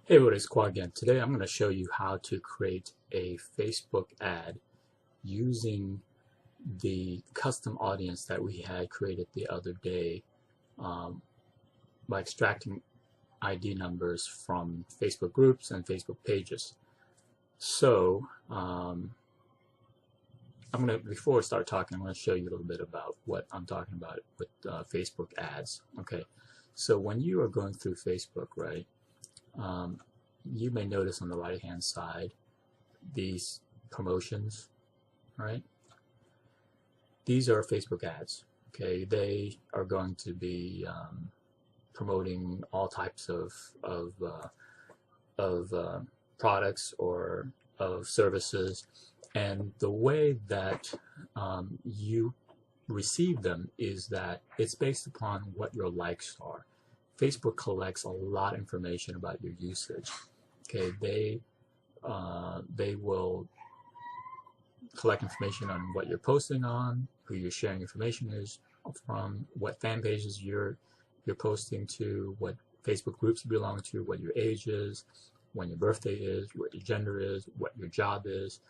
Hey everybody, it's Quad again. Today I'm going to show you how to create a Facebook ad using the custom audience that we had created the other day um, by extracting ID numbers from Facebook groups and Facebook pages. So before I start talking, I'm going to show you a little bit about what I'm talking about with Facebook ads. Okay, so when you are going through Facebook, right? Um, you may notice on the right hand side these promotions, right? These are Facebook ads. Okay, they are going to be promoting all types of products or of services, and the way that you receive them is that it's based upon what your likes are. Facebook collects a lot of information about your usage. Okay, they will collect information on what you're posting on, who you're sharing information is from, what fan pages you're posting to, what Facebook groups you belong to, what your age is, when your birthday is, what your gender is, what your job is,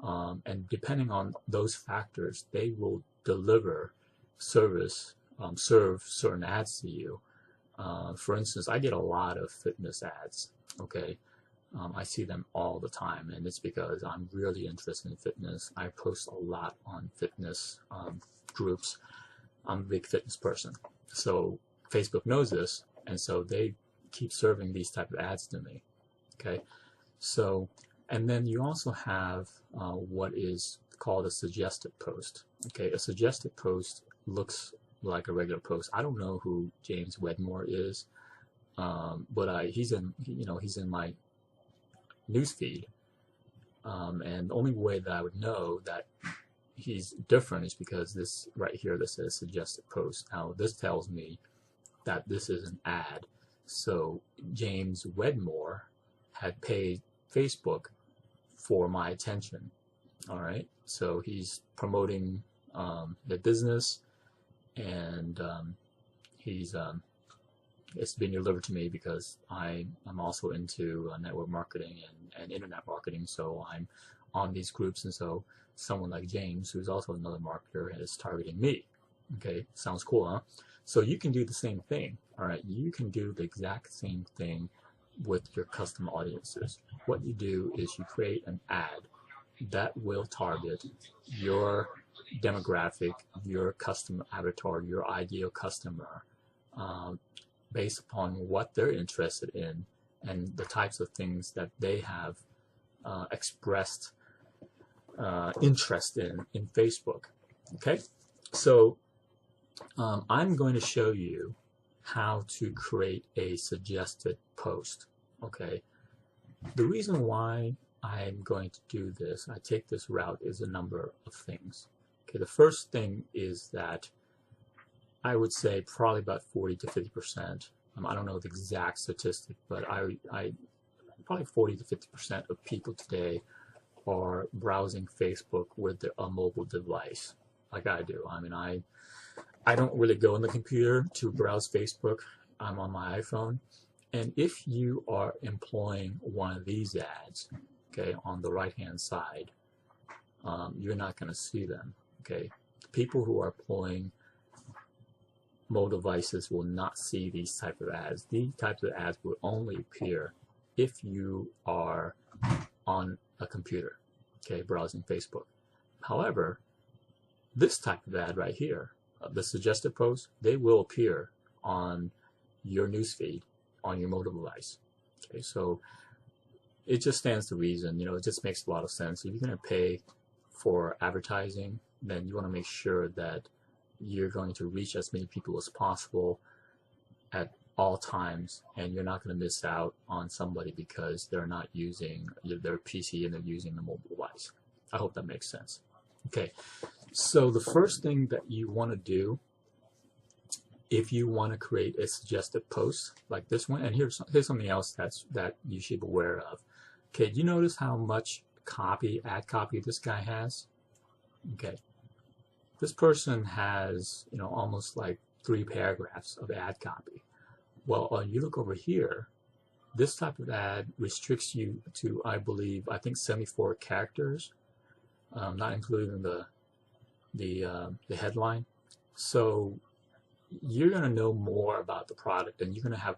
and depending on those factors, they will deliver serve certain ads to you. For instance, I get a lot of fitness ads. Okay, I see them all the time, and it's because I'm really interested in fitness. I post a lot on fitness groups. I'm a big fitness person. So Facebook knows this, and so they keep serving these type of ads to me. Okay, so, and then you also have what is called a suggested post. Okay, a suggested post looks like a regular post. I don't know who James Wedmore is, but he's in my newsfeed, and the only way that I would know that he's different is because this right here that says suggested post. Now this tells me that this is an ad. So James Wedmore had paid Facebook for my attention. All right, so he's promoting the business, and he's it's been delivered to me because I'm also into network marketing and internet marketing, so I'm on these groups, and so someone like James, who's also another marketer, is targeting me. Okay, sounds cool, huh? So you can do the same thing. All right, you can do the exact same thing with your custom audiences. What you do is you create an ad that will target your demographic, your custom avatar, your ideal customer, um, based upon what they're interested in and the types of things that they have expressed interest in Facebook. Okay, so I'm going to show you how to create a suggested post. Okay, the reason why I'm going to do this, I take this route, is a number of things. Okay, the first thing is that I would say probably about 40 to 50%. I don't know the exact statistic, but I probably 40 to 50% of people today are browsing Facebook with a mobile device, like I do. I mean, I don't really go on the computer to browse Facebook. I'm on my iPhone. And if you are employing one of these ads, okay, on the right-hand side, you're not going to see them. Okay, people who are employing mobile devices will not see these type of ads. These types of ads will only appear if you are on a computer, okay, browsing Facebook. However, this type of ad right here, the suggested posts, they will appear on your newsfeed on your mobile device. Okay, so it just stands to reason. It just makes a lot of sense. If you're going to pay for advertising, then you want to make sure that you're going to reach as many people as possible at all times, and you're not going to miss out on somebody because they're not using their PC and they're using the mobile device. I hope that makes sense. Okay, so the first thing that you want to do if you want to create a suggested post like this one, and here's something else that you should be aware of. Okay, do you notice how much ad copy this guy has? Okay, this person has almost like 3 paragraphs of ad copy. Well, you look over here, this type of ad restricts you to, I think 74 characters, not including the headline. So you're going to know more about the product, and you're going to have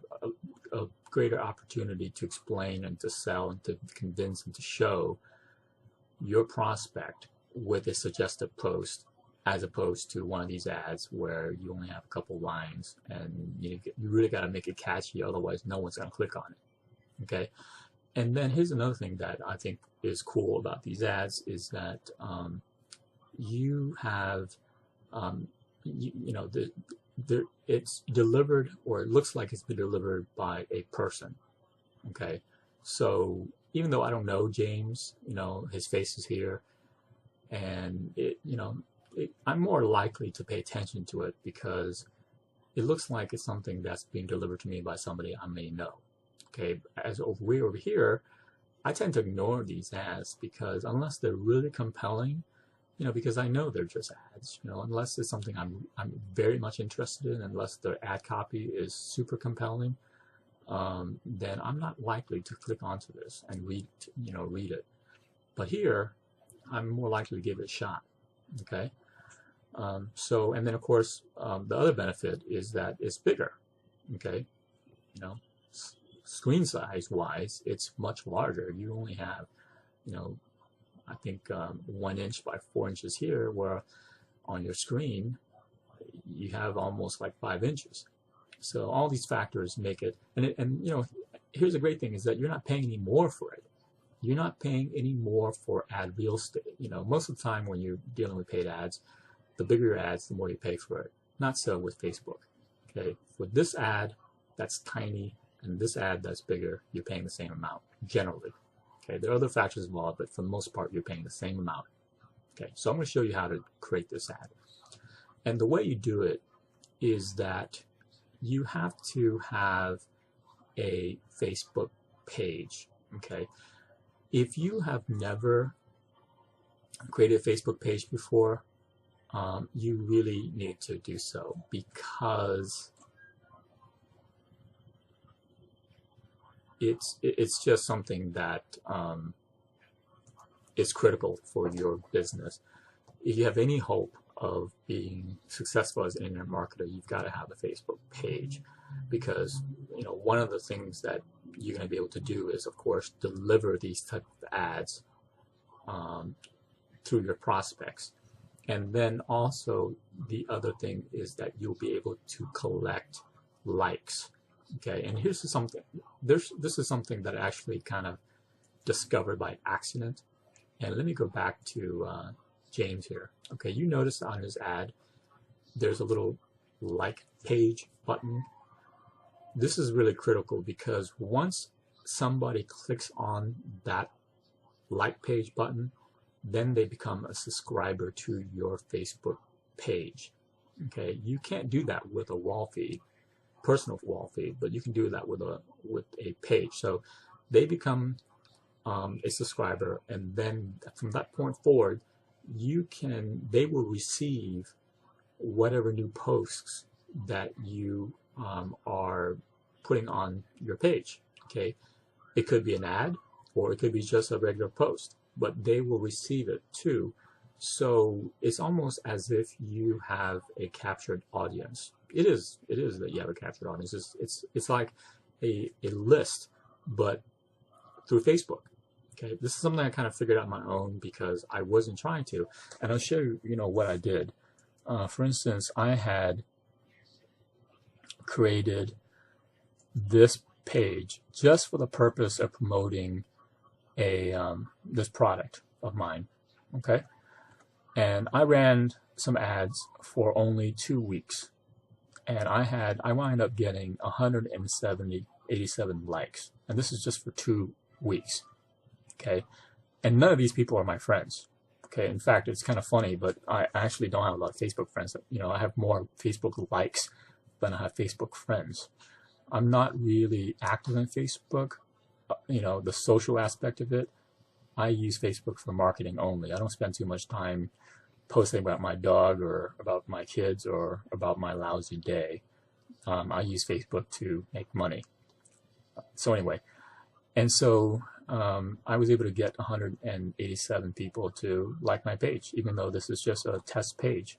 a greater opportunity to explain and to sell and to convince and to show your prospect with a suggestive post, as opposed to one of these ads where you only have a couple lines and you really got to make it catchy, otherwise no one's going to click on it. Okay, and then here's another thing that I think is cool about these ads is that you have it's delivered, or it looks like it's been delivered by a person. Okay, so even though I don't know James, his face is here, and I'm more likely to pay attention to it because it looks like it's something that's being delivered to me by somebody I may know. Okay, as over here, I tend to ignore these ads because unless they're really compelling, because I know they're just ads, unless it's something I'm very much interested in, unless the ad copy is super compelling, then I'm not likely to click onto this and read it. But here, I'm more likely to give it a shot. Okay, and then of course the other benefit is that it's bigger. Okay, screen size wise, it's much larger. You only have, I think 1 inch by 4 inches here, where on your screen you have almost like 5 inches. So all these factors make it, and here's the great thing is that you're not paying any more for it. You're not paying any more for ad real estate. Most of the time when you're dealing with paid ads, the bigger your ads, the more you pay for it. Not so with Facebook. Okay, with this ad that's tiny and this ad that's bigger, you're paying the same amount generally. Okay, there are other factors involved, but for the most part, you're paying the same amount. Okay, so I'm going to show you how to create this ad. And the way you do it is that you have to have a Facebook page. Okay, if you have never created a Facebook page before, you really need to do so, because it's just something that is critical for your business. If you have any hope of being successful as an internet marketer, you've got to have a Facebook page, because one of the things that you're going to be able to do is, of course, deliver these type of ads through your prospects. And then also the other thing is that you'll be able to collect likes. Okay, and here's something. This is something that I actually kind of discovered by accident. And let me go back to James here. Okay, you notice on his ad, there's a little like page button. This is really critical, because once somebody clicks on that like page button, then they become a subscriber to your Facebook page. Okay, you can't do that with a wall feed, personal wall feed, but you can do that with a page. So they become a subscriber, and then from that point forward, they will receive whatever new posts that you are putting on your page. Okay, it could be an ad, or it could be just a regular post, but they will receive it too. So it's almost as if you have a captured audience. It is that you have a captured audience. It's like a list, but through Facebook. Okay, this is something I kind of figured out on my own because I wasn't trying to, and I'll show you, what I did. For instance, I had created this page just for the purpose of promoting this product of mine. Okay, and I ran some ads for only 2 weeks, and I wound up getting 187 likes, and this is just for 2 weeks. Okay, and none of these people are my friends. Okay, in fact, it's kind of funny, but I actually don't have a lot of Facebook friends. I have more Facebook likes than I have Facebook friends. I'm not really active in Facebook. The social aspect of it, I use Facebook for marketing only. I don't spend too much time posting about my dog or about my kids or about my lousy day. I use Facebook to make money. So anyway, and so I was able to get 187 people to like my page, even though this is just a test page.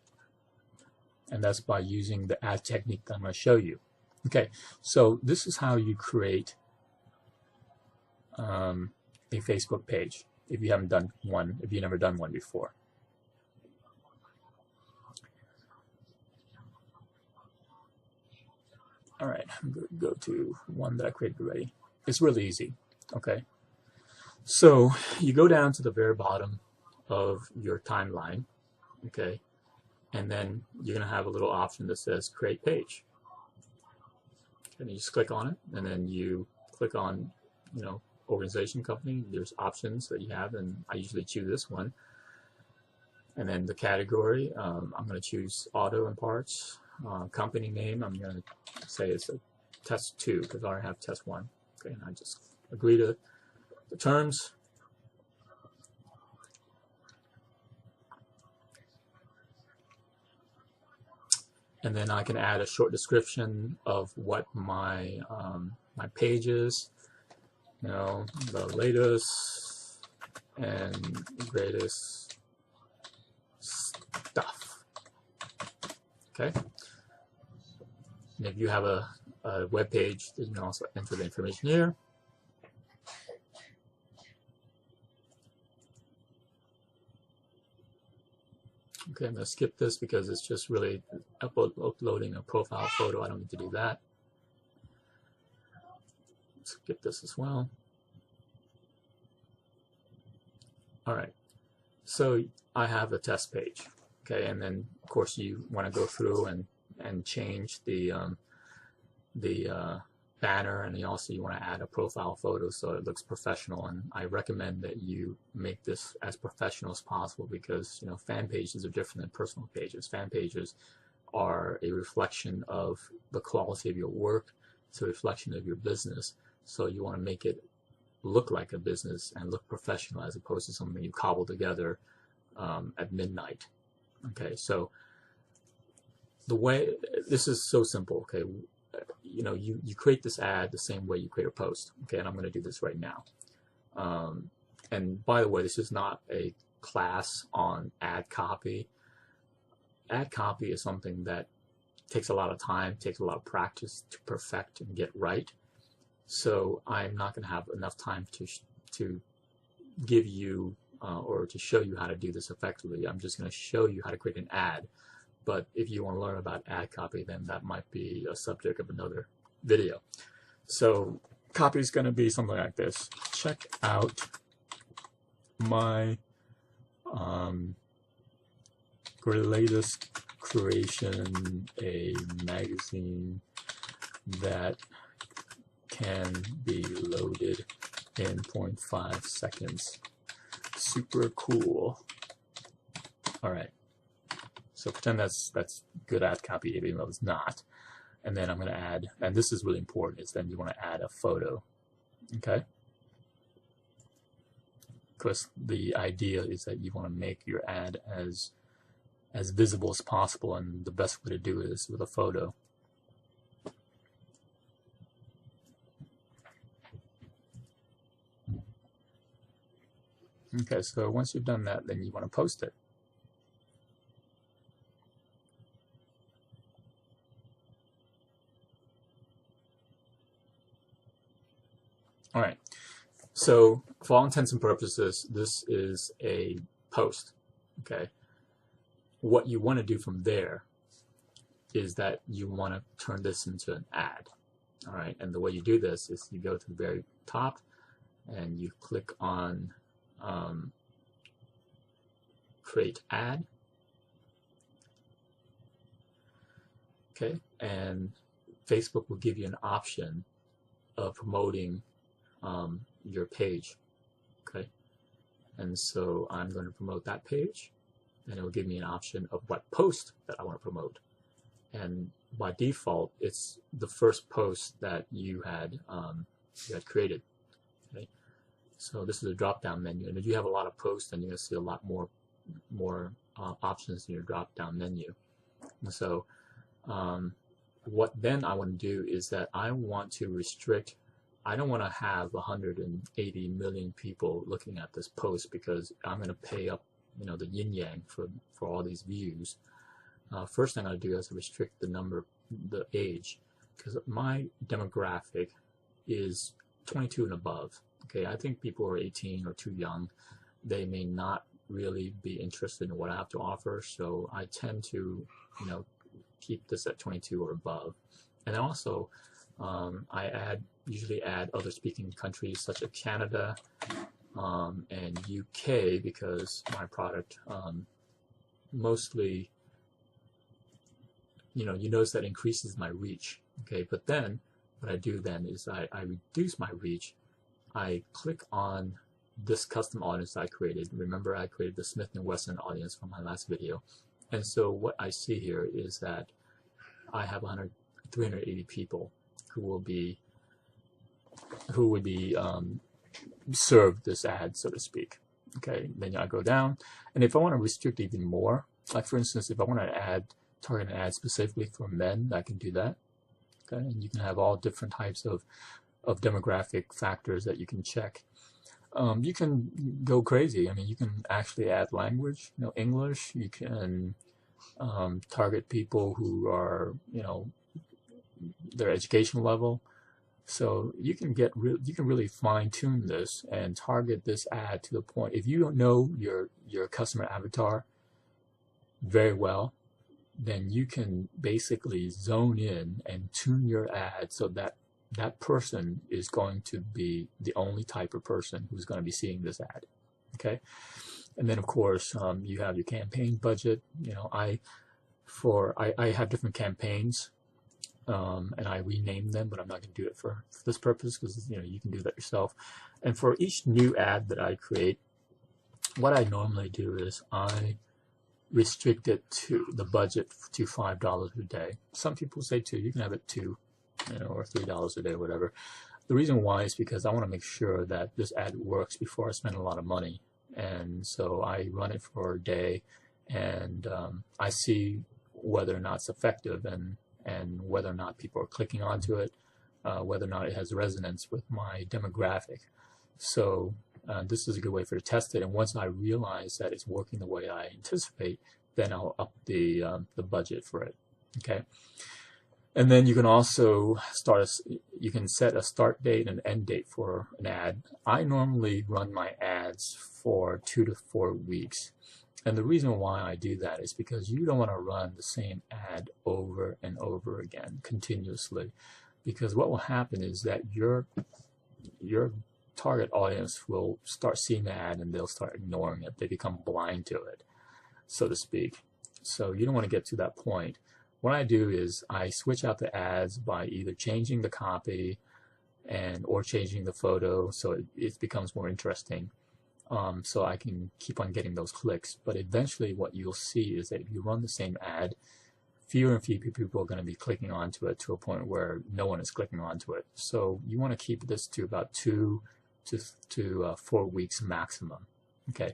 And that's by using the ad technique that I'm going to show you. Okay, so this is how you create a Facebook page if you haven't done one, if you've never done one before. All right, I'm going to go to one that I created already. It's really easy. Okay, so you go down to the very bottom of your timeline. Okay, and then you're going to have a little option that says create page. And you just click on it, and then you click on, you know, organization, company. There's options that you have, and I usually choose this one. And then the category, I'm going to choose auto and parts. Company name, I'm going to say it's a test 2 because I already have test 1. Okay, and I just agree to the terms. And then I can add a short description of what my my page is. You know, the latest and greatest stuff. Okay. And if you have a web page, then you can also enter the information here. Okay, I'm going to skip this because it's just really uploading a profile photo. I don't need to do that. Skip this as well. All right, so I have a test page. Okay, and then of course you want to go through and change the banner, and you want to add a profile photo so it looks professional. And I recommend that you make this as professional as possible because, you know, fan pages are different than personal pages. Fan pages are a reflection of the quality of your work. It's a reflection of your business. So you want to make it look like a business and look professional as opposed to something you cobble together at midnight. Okay, so the way this is so simple. Okay, you know, you create this ad the same way you create a post. Okay, and I'm going to do this right now. And by the way, this is not a class on ad copy. Ad copy is something that takes a lot of time, takes a lot of practice to perfect and get right. So I'm not going to have enough time to give you or to show you how to do this effectively. I'm just going to show you how to create an ad. But if you want to learn about ad copy, then that might be a subject of another video. So copy is going to be something like this. Check out my latest creation, a magazine that can be loaded in 0.5 seconds. Super cool. All right. So pretend that's good ad copy, even though it's not. And then I'm going to add, and this is really important, is then you want to add a photo. Okay? Because the idea is that you want to make your ad as visible as possible, and the best way to do it is with a photo. Okay, so once you've done that, then you want to post it. All right, so for all intents and purposes, this is a post, okay? What you want to do from there is that you want to turn this into an ad, all right? And the way you do this is you go to the very top and you click on create ad, okay? And Facebook will give you an option of promoting your page, okay? And so I'm going to promote that page, and it will give me an option of what post that I want to promote. And by default, it's the first post that you had created. Okay? So this is a drop-down menu, and if you have a lot of posts, then you're going to see a lot more options in your drop-down menu. And so what then I want to do is that I want to restrict I don't want to have 180 million people looking at this post because I'm going to pay up, the yin yang for all these views. First thing I do is restrict the age, because my demographic is 22 and above. Okay, I think people who are 18 or too young, they may not really be interested in what I have to offer, so I tend to, keep this at 22 or above. And also, I usually add other speaking countries such as Canada and UK, because my product mostly, you notice that increases my reach. Okay, but then what I do then is I reduce my reach. I click on this custom audience I created. Remember, I created the Smith & Wesson audience from my last video. And so what I see here is that I have 380 people who would be served this ad, so to speak. Okay, then I go down, and if I want to restrict even more, like for instance, if I want to target an ad specifically for men, I can do that. Okay, and you can have all different types of demographic factors that you can check. You can go crazy. I mean, you can actually add language, English. You can target people who are, their education level. So you can really fine tune this and target this ad to the point. If you don't know your customer avatar very well, then you can basically zone in and tune your ad so that that person is going to be the only type of person who's going to be seeing this ad. Okay, and then of course you have your campaign budget. I have different campaigns, and I rename them, but I'm not going to do it for this purpose, because you can do that yourself. And for each new ad that I create, what I normally do is I restrict it to the budget to $5 a day. Some people say $2. You can have it $2, or $3 a day, whatever. The reason why is because I want to make sure that this ad works before I spend a lot of money. And so I run it for a day, and I see whether or not it's effective, and whether or not people are clicking onto it, whether or not it has resonance with my demographic. So this is a good way to test it. And once I realize that it's working the way I anticipate, then I'll up the budget for it. Okay. And then you can also you can set a start date and end date for an ad. I normally run my ads for 2 to 4 weeks. And the reason why I do that is because you don't want to run the same ad over and over again continuously, because what will happen is that your target audience will start seeing the ad and they'll start ignoring it. They become blind to it, so to speak. So you don't want to get to that point. What I do is I switch out the ads by either changing the copy or changing the photo so it becomes more interesting. So I can keep on getting those clicks. But eventually what you'll see is that if you run the same ad, fewer and fewer people are going to be clicking onto it to a point where no one is clicking onto it. So you want to keep this to about 2 to 4 weeks maximum. Okay.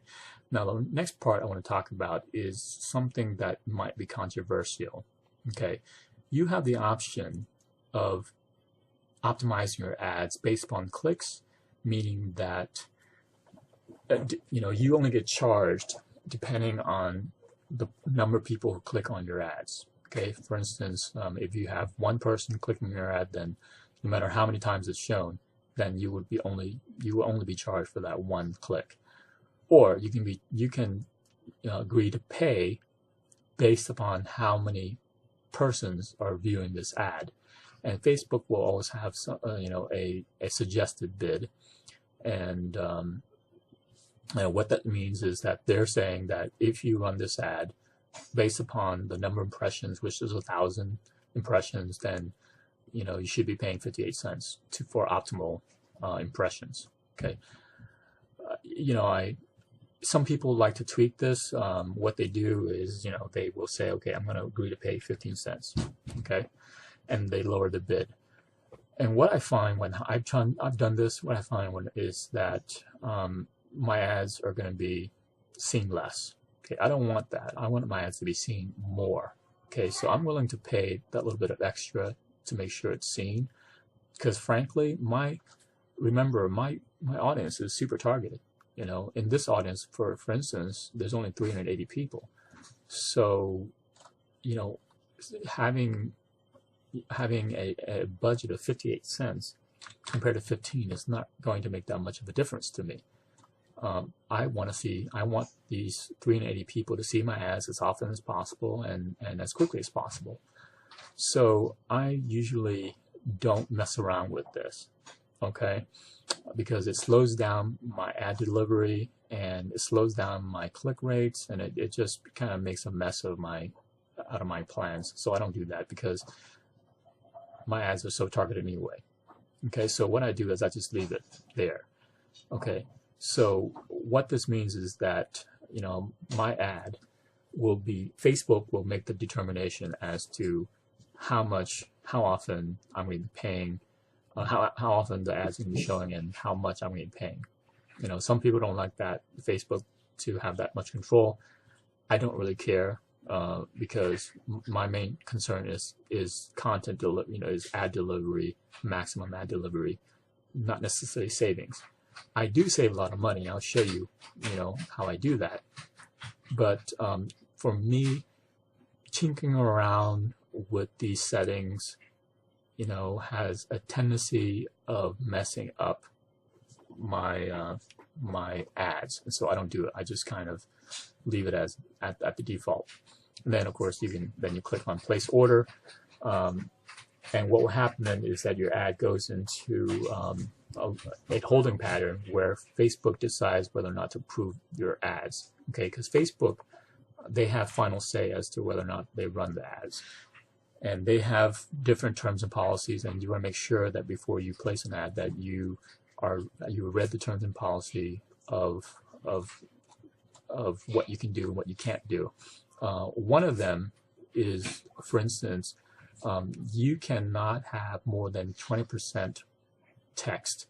Now the next part I want to talk about is something that might be controversial. Okay. You have the option of optimizing your ads based upon clicks, meaning that you only get charged depending on the number of people who click on your ads. Okay, for instance, if you have one person clicking your ad, then no matter how many times it's shown, then you will only be charged for that one click. Or you can agree to pay based upon how many persons are viewing this ad. And Facebook will always have a suggested bid, and what that means is that they're saying that if you run this ad based upon the number of impressions, which is 1,000 impressions, then you should be paying 58 cents for optimal impressions. Okay, some people like to tweak this. What they do is they will say, okay, I'm going to agree to pay 15 cents. Okay, and they lower the bid. And what I find when I've done this, what I find is that my ads are going to be seen less. Okay, I don't want that. I want my ads to be seen more. Okay, so I'm willing to pay that little bit of extra to make sure it's seen, because frankly, my remember, my audience is super targeted. You know, in this audience, for instance, there's only 380 people. So, you know, having a budget of 58 cents compared to 15 is not going to make that much of a difference to me. I want these 380 people to see my ads as often as possible and as quickly as possible. So I usually don't mess around with this, okay? Because it slows down my ad delivery and it slows down my click rates, and it just kind of makes a mess of out of my plans. So I don't do that because my ads are so targeted anyway. Okay, so what I do is I just leave it there. Okay, so what this means is that, you know, my ad Facebook will make the determination as to how often I'm going to be paying, how often the ads are going to be showing and how much I'm going to be paying. You know, some people don't like that, Facebook to have that much control. I don't really care because my main concern is content delivery, you know, is ad delivery, maximum ad delivery, not necessarily savings. I do save a lot of money. I'll show you, you know, how I do that. But for me, tinkering around with these settings, you know, has a tendency of messing up my my ads, and so I don't do it. I just kind of leave it as at the default. And then of course you click on place order, and what will happen then is that your ad goes into a holding pattern where Facebook decides whether or not to approve your ads. Okay, because Facebook, they have final say as to whether or not they run the ads. And they have different terms and policies, and you want to make sure that before you place an ad that you read the terms and policy of what you can do and what you can't do. One of them is, for instance, you cannot have more than 20% text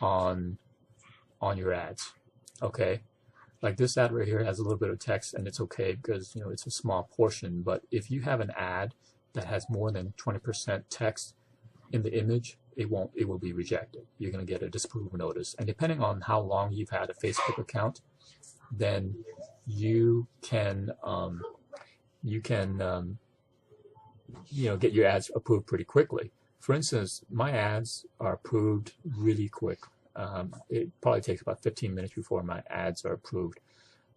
on your ads. Okay, like this ad right here has a little bit of text, and it's okay because, you know, it's a small portion. But if you have an ad that has more than 20% text in the image, it will be rejected. You're going to get a disapproval notice. And depending on how long you've had a Facebook account, then you can you know, get your ads approved pretty quickly. For instance, my ads are approved really quick. It probably takes about 15 minutes before my ads are approved.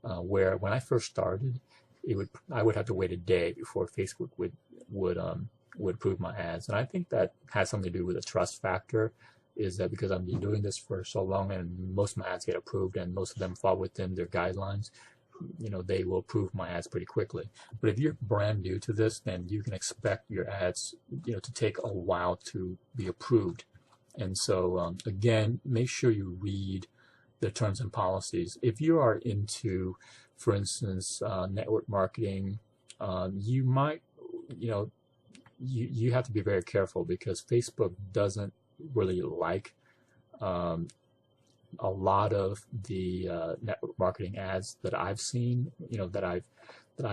Where when I first started, I would have to wait a day before Facebook would approve my ads. And I think that has something to do with the trust factor, is that because I've been doing this for so long and most of my ads get approved and most of them fall within their guidelines, you know, they will approve my ads pretty quickly. But if you're brand new to this, then you can expect your ads, you know, to take a while to be approved. And so again, make sure you read the terms and policies. If you are into, for instance, network marketing, you might, you know, you have to be very careful because Facebook doesn't really like a lot of the network marketing ads that I've seen, you know, that I've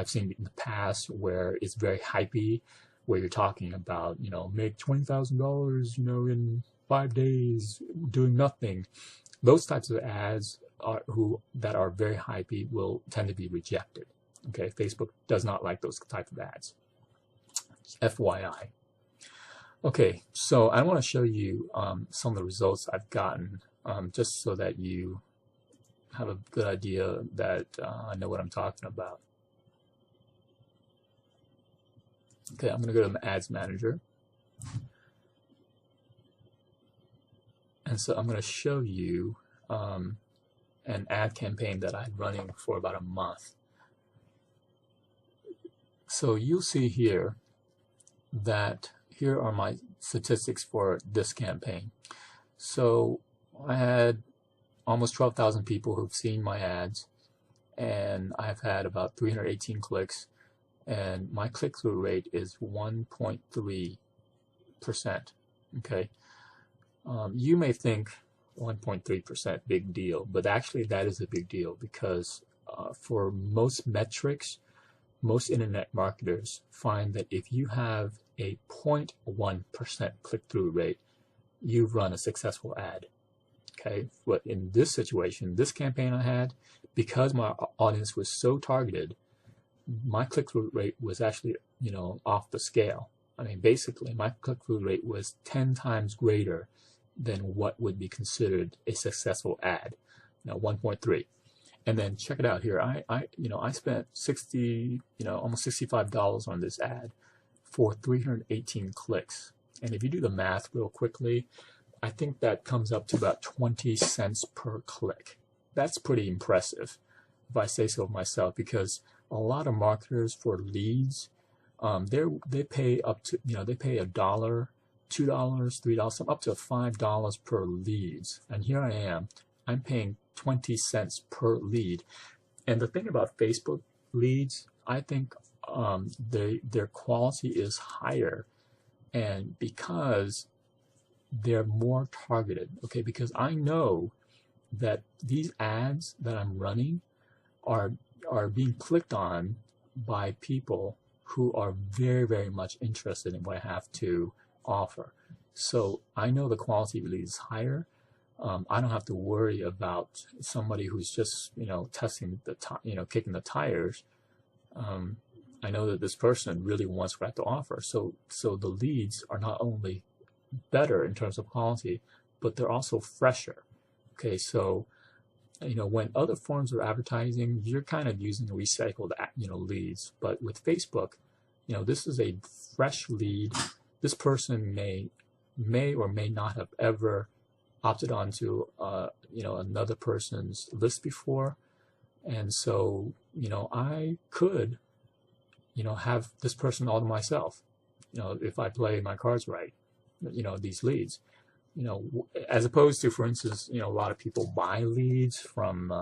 seen in the past, where it's very hypey, where you're talking about, you know, make $20,000, you know, in 5 days doing nothing. Those types of ads that are very hypey will tend to be rejected. Okay, Facebook does not like those type of ads. FYI. Okay, so I want to show you some of the results I've gotten, just so that you have a good idea that I know what I'm talking about. Okay, I'm going to go to my Ads Manager. And so I'm going to show you an ad campaign that I had running for about a month. So you'll see here that here are my statistics for this campaign. So I had almost 12,000 people who've seen my ads, and I've had about 318 clicks, and my click-through rate is 1.3%. Okay, you may think 1.3% big deal, but actually that is a big deal because for most metrics, most internet marketers find that if you have a 0.1% click-through rate, you've run a successful ad. Okay, but in this situation, this campaign I had, because my audience was so targeted, my click-through rate was actually, off the scale. I mean, basically, my click-through rate was 10 times greater than what would be considered a successful ad, 1.3. And then check it out here. I spent almost $65 on this ad for 318 clicks. And if you do the math real quickly, I think that comes up to about 20 cents per click. That's pretty impressive, if I say so myself, because a lot of marketers for leads, they pay up to, they pay $1, $2, $3, some up to $5 per leads. And here I am, I'm paying 20 cents per lead. And the thing about Facebook leads, I think their quality is higher, and because they're more targeted, okay, because I know that these ads that I'm running are being clicked on by people who are very, very much interested in what I have to offer. So I know the quality of leads is higher. I don't have to worry about somebody who's just, testing kicking the tires. I know that this person really wants what I have to offer. So the leads are not only better in terms of quality, but they're also fresher. Okay, so when other forms of advertising, you're kind of using recycled leads, but with Facebook, this is a fresh lead. This person may or may not have ever opted onto another person's list before, and so I could have this person all to myself, if I play my cards right. These leads, as opposed to, for instance, a lot of people buy leads from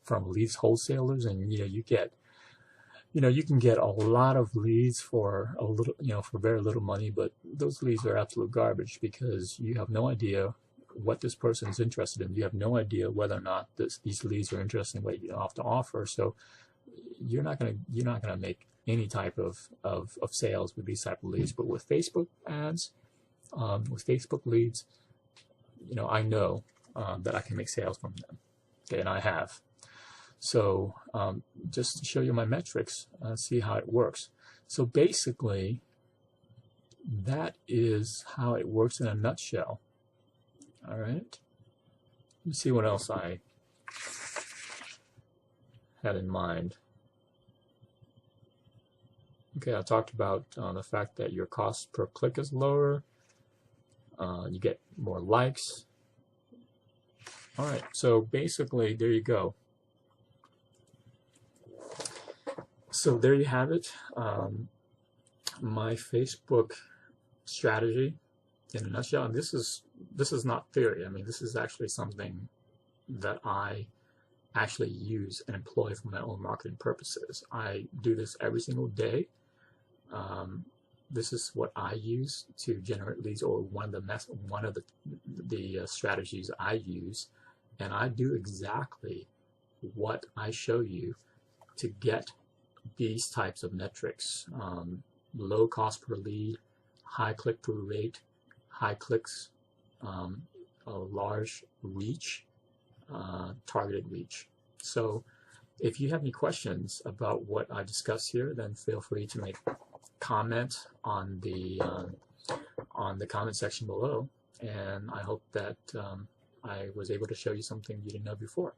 leads wholesalers, and you can get a lot of leads for a little, for very little money, but those leads are absolute garbage because you have no idea what this person is interested in. You have no idea whether or not these leads are interested in what you have to offer. So you're not gonna make any type of sales with these type of leads. But with Facebook ads, with Facebook leads, I know that I can make sales from them. Okay, and I have. So just to show you my metrics, see how it works. So basically, that is how it works in a nutshell. All right. Let's see what else I had in mind. Okay, I talked about the fact that your cost per click is lower. You get more likes. All right, so basically, there you go. So there you have it. My Facebook strategy in a nutshell. And this is not theory. I mean, this is actually something that I actually use and employ for my own marketing purposes. I do this every single day. This is what I use to generate leads, or one of the strategies I use, and I do exactly what I show you to get these types of metrics: low cost per lead, high click-through rate, high clicks, a large reach, targeted reach. So if you have any questions about what I discussed here, then feel free to make comment on the comment section below, and I hope that I was able to show you something you didn't know before.